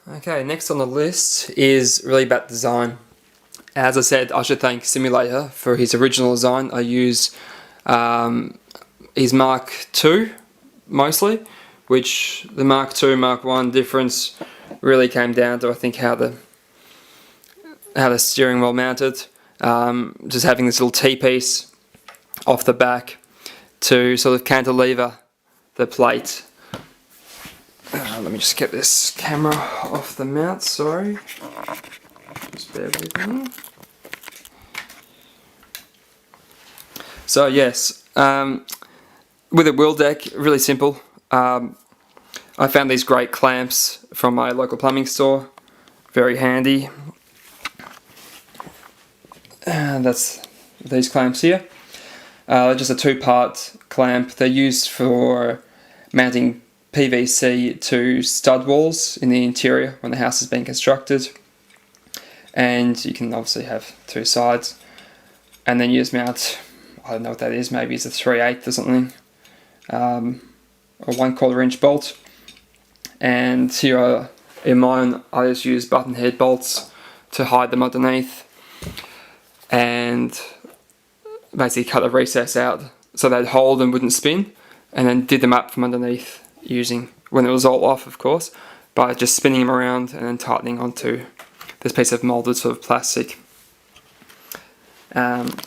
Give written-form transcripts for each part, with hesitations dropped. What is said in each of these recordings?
Okay, next on the list is really about design. As I said, I should thank Simulator for his original design. I use his Mark II mostly, which the Mark II, Mark I difference really came down to, I think, how the steering wheel mounted. Just having this little T-piece off the back to sort of cantilever the plate. Let me just get this camera off the mount, sorry. Just bear with me. So yes, with a wheel deck, really simple. I found these great clamps from my local plumbing store, very handy. And that's these clamps here. Just a two-part clamp. They're used for mounting PVC to stud walls in the interior when the house is being constructed. And you can obviously have two sides. And then you just mount, I don't know what that is, maybe it's a 3/8 or something. Or 1/4 inch bolt. And here in mine, I just use button head bolts to hide them underneath. And basically cut a recess out so they'd hold and wouldn't spin, and then did them up from underneath using, when it was all off of course, by just spinning them around and then tightening onto this piece of moulded sort of plastic.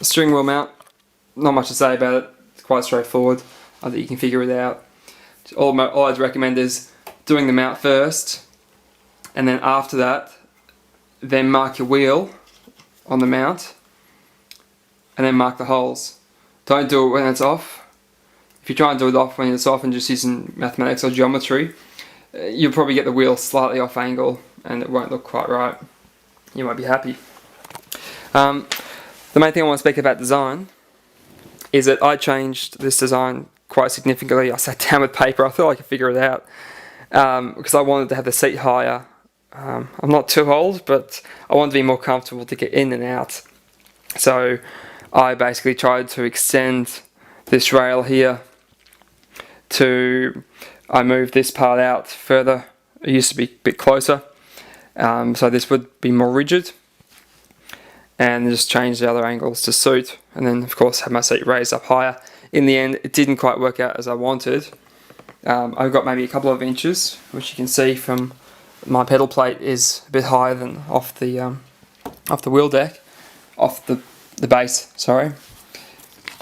Steering wheel mount, not much to say about it, it's quite straightforward. I think you can figure it out. All I'd recommend is doing the mount first, and then after that, then mark your wheel on the mount, and then mark the holes. Don't do it when it's off. If you try and do it off when it's off and just using mathematics or geometry, you'll probably get the wheel slightly off angle and it won't look quite right. You won't be happy. The main thing I want to speak about design is that I changed this design quite significantly. I sat down with paper, I thought I could figure it out, because I wanted to have the seat higher. I'm not too old, but I wanted to be more comfortable to get in and out. So I basically tried to extend this rail here I moved this part out further. It used to be a bit closer, so this would be more rigid, and just change the other angles to suit, and then of course have my seat raised up higher. In the end, it didn't quite work out as I wanted. I've got maybe a couple of inches, which you can see from my pedal plate is a bit higher than off the wheel deck, off the base, sorry.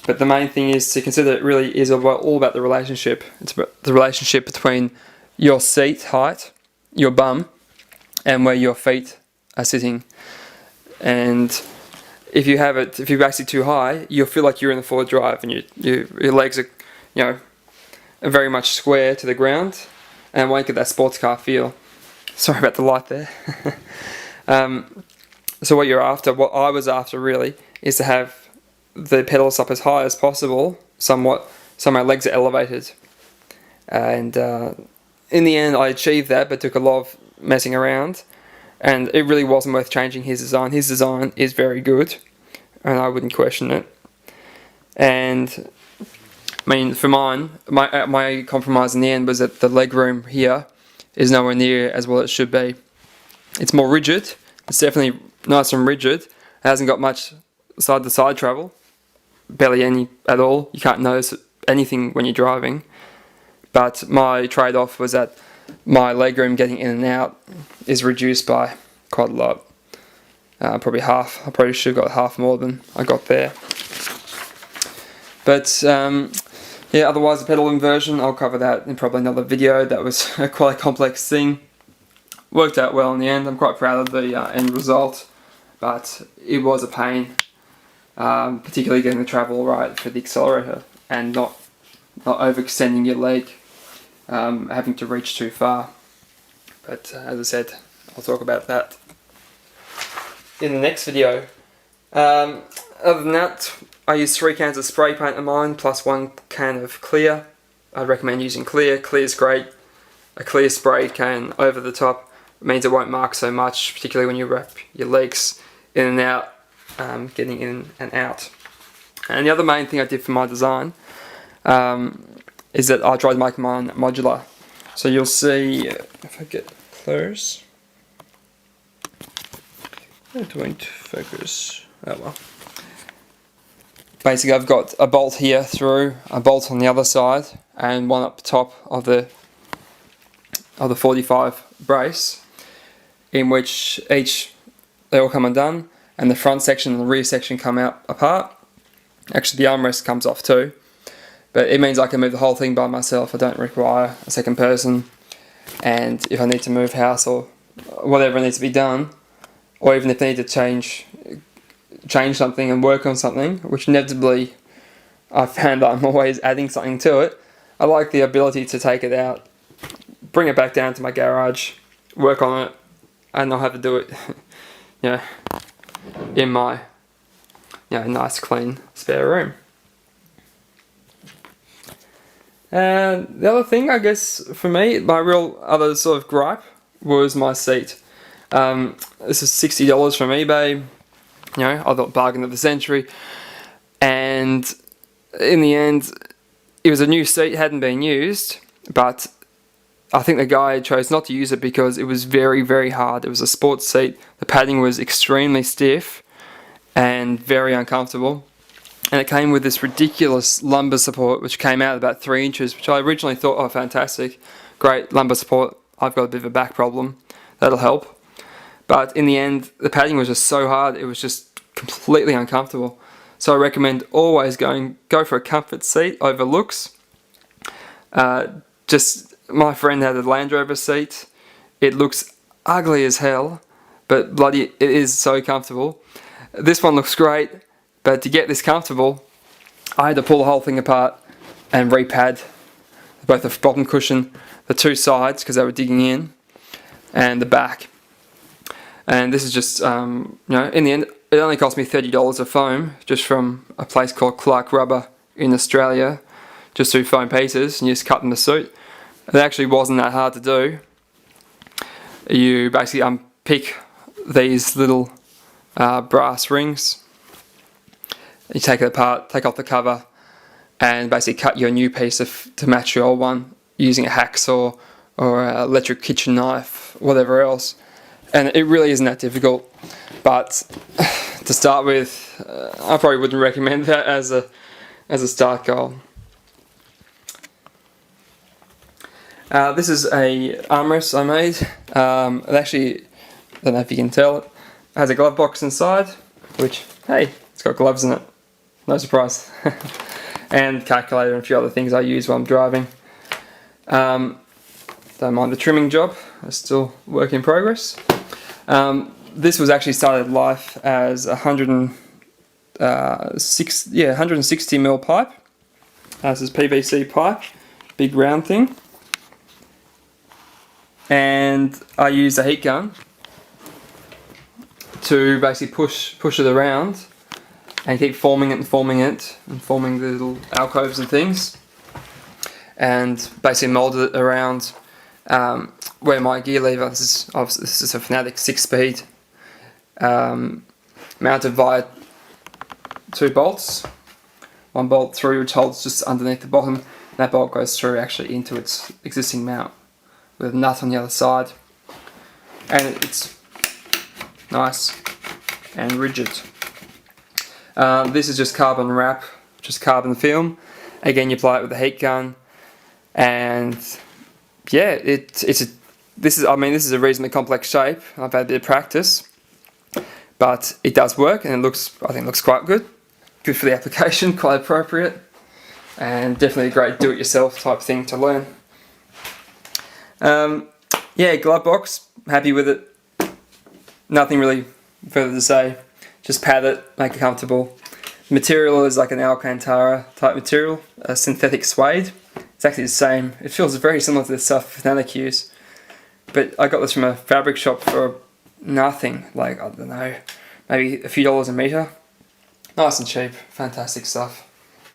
But the main thing is to consider it really is all about the relationship. It's about the relationship between your seat height, your bum, and where your feet are sitting. And if you're actually too high, you'll feel like you're in the forward drive, and your legs are, are very much square to the ground, and won't get that sports car feel. Sorry about the light there. So what I was after really, is to have the pedals up as high as possible, somewhat, so my legs are elevated. And in the end I achieved that, but took a lot of messing around, and it really wasn't worth changing his design. His design is very good, and I wouldn't question it. And I mean, for mine, my compromise in the end was that the leg room here is nowhere near as well it should be. It's more rigid, it's definitely nice and rigid, it hasn't got much side-to-side travel, barely any at all. You can't notice anything when you're driving. But my trade-off was that my legroom getting in and out is reduced by quite a lot. Probably half. I probably should have got half more than I got there. But yeah, otherwise the pedal inversion, I'll cover that in probably another video. That was quite a complex thing. Worked out well in the end. I'm quite proud of the end result, but it was a pain. Particularly getting the travel right for the accelerator, and not overextending your leg, having to reach too far. But as I said, I'll talk about that in the next video. Other than that, I use 3 cans of spray paint in mine, plus 1 can of clear. I'd recommend using clear. Clear's great. A clear spray can over the top means it won't mark so much, particularly when you wrap your legs in and out. Getting in and out. And the other main thing I did for my design is that I tried to make mine modular. So you'll see, if I get close, It won't focus. Oh well. Basically, I've got a bolt here through, a bolt on the other side, and one up the top of the 45 brace, in which they all come undone, and the front section and the rear section come out apart. Actually, the armrest comes off too, but it means I can move the whole thing by myself. I don't require a second person, and if I need to move house or whatever needs to be done, or even if I need to change something and work on something, which inevitably I found that I'm always adding something to it, I like the ability to take it out, bring it back down to my garage, work on it, and not have to do it in my nice clean spare room. And the other thing, I guess, for me, my real other sort of gripe was my seat. This is $60 from eBay. I thought bargain of the century, and in the end it was a new seat, hadn't been used, but I think the guy chose not to use it because it was very, very hard. It was a sports seat, the padding was extremely stiff and very uncomfortable, and it came with this ridiculous lumbar support which came out about 3 inches, which I originally thought, oh fantastic, great lumbar support, I've got a bit of a back problem, that'll help. But in the end, the padding was just so hard, it was just completely uncomfortable. So I recommend always go for a comfort seat over looks. Just my friend had a Land Rover seat. It looks ugly as hell, but bloody, it is so comfortable. This one looks great, but to get this comfortable, I had to pull the whole thing apart and repad both the bottom cushion, the two sides because they were digging in, and the back. And this is just, in the end, it only cost me $30 of foam, just from a place called Clark Rubber in Australia, just through foam pieces, and you just cut them to suit. It actually wasn't that hard to do. You basically unpick these little brass rings, you take it apart, take off the cover, and basically cut you a new piece to match your old one, using a hacksaw or an electric kitchen knife, whatever else. And it really isn't that difficult, but to start with, I probably wouldn't recommend that as a start goal. This is a armrest I made. It actually, I don't know if you can tell, it has a glove box inside, which, hey, it's got gloves in it, no surprise. And calculator and a few other things I use while I'm driving. Don't mind the trimming job, it's still work in progress. This was actually started life as 160mm pipe. This is PVC pipe, big round thing. And I used a heat gun to basically push it around and keep forming it and forming the little alcoves and things, and basically molded it around where my gear lever, this is a Fanatic 6-speed, mounted via 2 bolts. One bolt through which holds just underneath the bottom, that bolt goes through actually into its existing mount with a nut on the other side, and it's nice and rigid. This is just carbon wrap, just carbon film. Again, you apply it with a heat gun, and yeah, this is a reasonably complex shape. I've had a bit of practice, but it does work, and I think it looks quite good. Good for the application, quite appropriate, and definitely a great do-it-yourself type thing to learn. Yeah, glove box, happy with it. Nothing really further to say. Just pad it, make it comfortable. The material is like an Alcantara type material, a synthetic suede. It's actually the same. It feels very similar to the stuff Fanatic use. But I got this from a fabric shop for nothing, like, I don't know, maybe a few dollars a metre. Nice and cheap, fantastic stuff.